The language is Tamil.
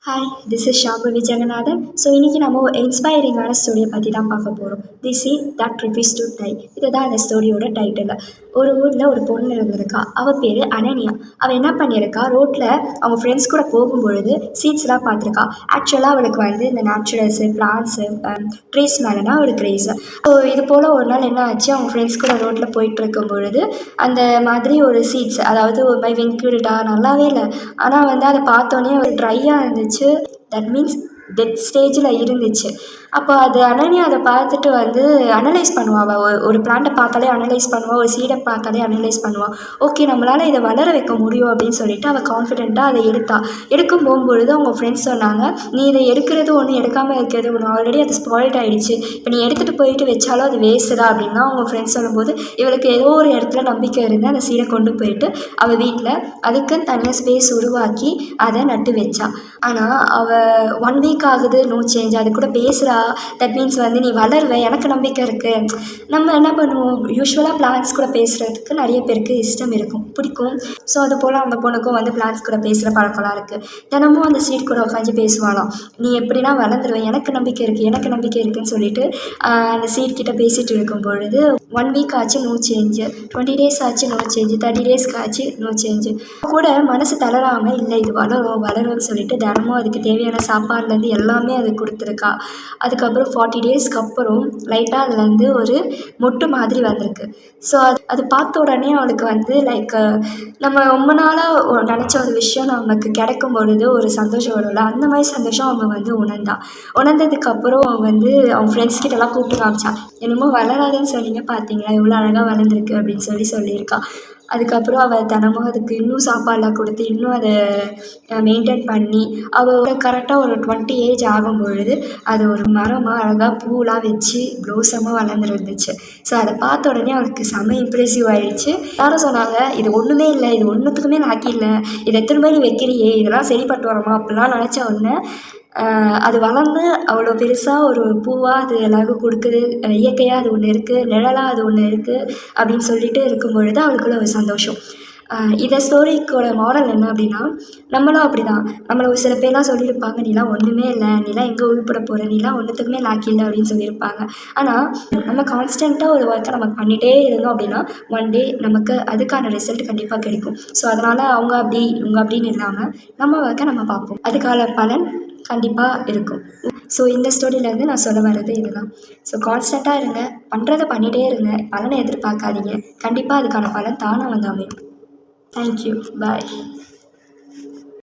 Hi, this is Shambhavi Jagannathan. So இன்றைக்கி நம்ம ஒரு இன்ஸ்பைரிங்கான ஸ்டோரியை பற்றி தான் பார்க்க போகிறோம். The seed that refuse to die. இதுதான் அந்த ஸ்டோரியோட டைட்டில். ஒரு ஊரில் ஒரு பொண்ணு இருந்திருக்கா. அவள் பேர் அனன்யா. அவள் என்ன பண்ணியிருக்கா, ரோட்டில் அவங்க ஃப்ரெண்ட்ஸ் கூட போகும்பொழுது சீட்ஸ்லாம் பார்த்துருக்கா. ஆக்சுவலாக அவளுக்கு வந்து இந்த நேச்சுரல்ஸு, பிளான்ட்ஸு, ட்ரீஸ் மேலேனா அவளுக்கு க்ரேஸு. ஸோ இது போல் ஒரு நாள் என்ன ஆச்சு, அவங்க ஃப்ரெண்ட்ஸ் கூட ரோட்டில் போயிட்டு இருக்கும் பொழுது அந்த மாதிரி ஒரு சீட்ஸ், அதாவது ஒரு மாதிரி வெங்கிடுடா நல்லாவே இல்லை. ஆனால் வந்து அதை பார்த்தோன்னே ஒரு ட்ரையாக இருந்துச்சு. தட் மீன்ஸ் டெத் ஸ்டேஜில் இருந்துச்சு. அப்போ அது அனன்யா அதை பார்த்துட்டு வந்து அனலைஸ் பண்ணுவாள். அவள் ஒரு பிளான்ட்டை பார்த்தாலே அனலைஸ் பண்ணுவாள், ஒரு சீடை பார்த்தாலே அனலைஸ் பண்ணுவாள். ஓகே, நம்மளால் இதை வளர வைக்க முடியும் அப்படின்னு சொல்லிட்டு அவள் கான்ஃபிடென்ட்டாக அதை எடுக்கும் போகும்பொழுது அவங்க ஃப்ரெண்ட்ஸ் சொன்னாங்க, நீ இதை எடுக்கிறது ஒன்று, எடுக்காமல் இருக்கிறது ஒன்று, ஆல்ரெடி அது ஸ்பாயில்ட் ஆகிடுச்சு, இப்போ நீ எடுத்துகிட்டு போயிட்டு வச்சாலும் அது வேஸ்ட்டு தான் அப்படின்னா அவங்க ஃப்ரெண்ட்ஸ் சொல்லும்போது இவளுக்கு ஏதோ ஒரு இடத்துல நம்பிக்கை இருந்து அந்த சீடை கொண்டு போயிட்டு அவள் வீட்டில் அதுக்குன்னு தனியாக ஸ்பேஸ் உருவாக்கி அதை நட்டு வச்சா. ஆனால் அவள் 1 வீக் ஆகுது, நோ சேஞ்ச். அது கூட பேசுகிறா. தட் மீன்ஸ் வந்து நீ வளருவ, எனக்கு நம்பிக்கை இருக்குது. நம்ம என்ன பண்ணுவோம், யூஸ்வலாக பிளான்ஸ் கூட பேசுகிறதுக்கு நிறைய பேருக்கு இஷ்டம் இருக்கும், பிடிக்கும். ஸோ அது போல் அந்த பொண்ணுக்கும் வந்து பிளான்ஸ் கூட பேசுகிற பழக்கம்லாம் இருக்குது. தினமும் அந்த சீட் கூட உட்காந்து பேசுவாளாம். நீ எப்படின்னா வளர்ந்துருவேன், எனக்கு நம்பிக்கை இருக்குது, எனக்கு நம்பிக்கை இருக்குதுன்னு சொல்லிட்டு அந்த சீட் கிட்ட பேசிகிட்டு இருக்கும் பொழுது 1 வீக் ஆச்சு, நோ சேஞ்சு. 20 டேஸ் ஆச்சு, நோ சேஞ்சு. 30 டேஸ்க்கு ஆச்சு, நோ சேஞ்சு. கூட மனசு தளராமல் இல்லை, இது வளரும்னு சொல்லிட்டு தினமும் அதுக்கு தேவையான சாப்பாடுலேருந்து எல்லாமே அது கொடுத்துருக்கா. அதுக்கப்புறம் 40 டேஸ்க்கு அப்புறம் லைட்டாக அதுலேருந்து ஒரு மொட்டு மாதிரி வந்திருக்கு. ஸோ அது பார்த்த உடனே அவளுக்கு வந்து லைக் நம்ம ரொம்ப நாளாக நினச்ச ஒரு விஷயம் நமக்கு கிடைக்கும் பொழுது ஒரு சந்தோஷம் வரும்ல, அந்த மாதிரி சந்தோஷம் அவங்க வந்து உணர்ந்ததுக்கப்புறம் அவங்க வந்து அவங்க ஃப்ரெண்ட்ஸ் கிட்டலாம் கூப்பிட்டு காமிச்சா. என்னமோ வளராதுன்னு சொன்னீங்க, பார்த்தீங்களா எவ்வளோ அழகாக வளர்ந்துருக்கு அப்படின்னு சொல்லியிருக்கா. அதுக்கப்புறம் அவள் தினமும் அதுக்கு இன்னும் சாப்பாடெலாம் கொடுத்து இன்னும் அதை மெயின்டைன் பண்ணி அவள் கரெக்டாக ஒரு 20 ஏஜ் ஆகும் பொழுது அது ஒரு மரமாக அழகாக பூலாம் வச்சு ப்ளோசமாக வளர்ந்துருந்துச்சு. ஸோ அதை பார்த்த உடனே அவளுக்கு செம்ம இம்ப்ரெசிவ் ஆகிடுச்சு. யாரும் சொன்னாங்க, இது ஒன்றுமே இல்லை, இது ஒன்றுத்துக்குமே லாக்கி இல்லை, இது எத்தனை பேர் நீ வைக்கிறியே, இதெல்லாம் சரிப்பட்டு வருமா அப்படிலாம் நினச்ச உடனே அது வளர்ந்து அவ்வளோ பெருசாக ஒரு பூவாக அது எல்லாருக்கும் கொடுக்குது. இயற்கையாக அது ஒன்று இருக்குது, நிழலாக அது ஒன்று இருக்குது அப்படின்னு சொல்லிட்டு இருக்கும் பொழுது அவளுக்குள்ள ஒரு சந்தோஷம். இந்த ஸ்டோரிக்கோட மாரல் என்ன அப்படின்னா, நம்மளும் அப்படி தான். நம்மளை ஒரு சில பேர்லாம் சொல்லியிருப்பாங்க, நீலாம் ஒன்றுமே இல்லை, நீலாம் எங்கே உருப்பட போகிற, நீலாம் ஒன்றுத்துக்குமே லாக்கி இல்லை அப்படின்னு சொல்லியிருப்பாங்க. ஆனால் நம்ம கான்ஸ்டண்ட்டாக ஒரு ஒர்க்கை நம்ம பண்ணிகிட்டே இருந்தோம் அப்படின்னா ஒன் டே நமக்கு அதுக்கான ரிசல்ட் கண்டிப்பாக கிடைக்கும். ஸோ அதனால் அவங்க அப்படி இவங்க அப்படின்னு இல்லாமல் நம்ம ஒர்க்கை நம்ம பார்ப்போம், அதுக்கான பலன் கண்டிப்பாக இருக்கும். ஸோ இந்த ஸ்டோரியிலேருந்து நான் சொல்ல வர்றது இதுதான். ஸோ கான்ஸ்டண்ட்டாக இருங்க, பண்ணுறதை பண்ணிகிட்டே இருங்க, பலனை எதிர்பார்க்காதீங்க. கண்டிப்பாக அதுக்கான பலன் தானாக வந்து அமையும். Thank you. Bye.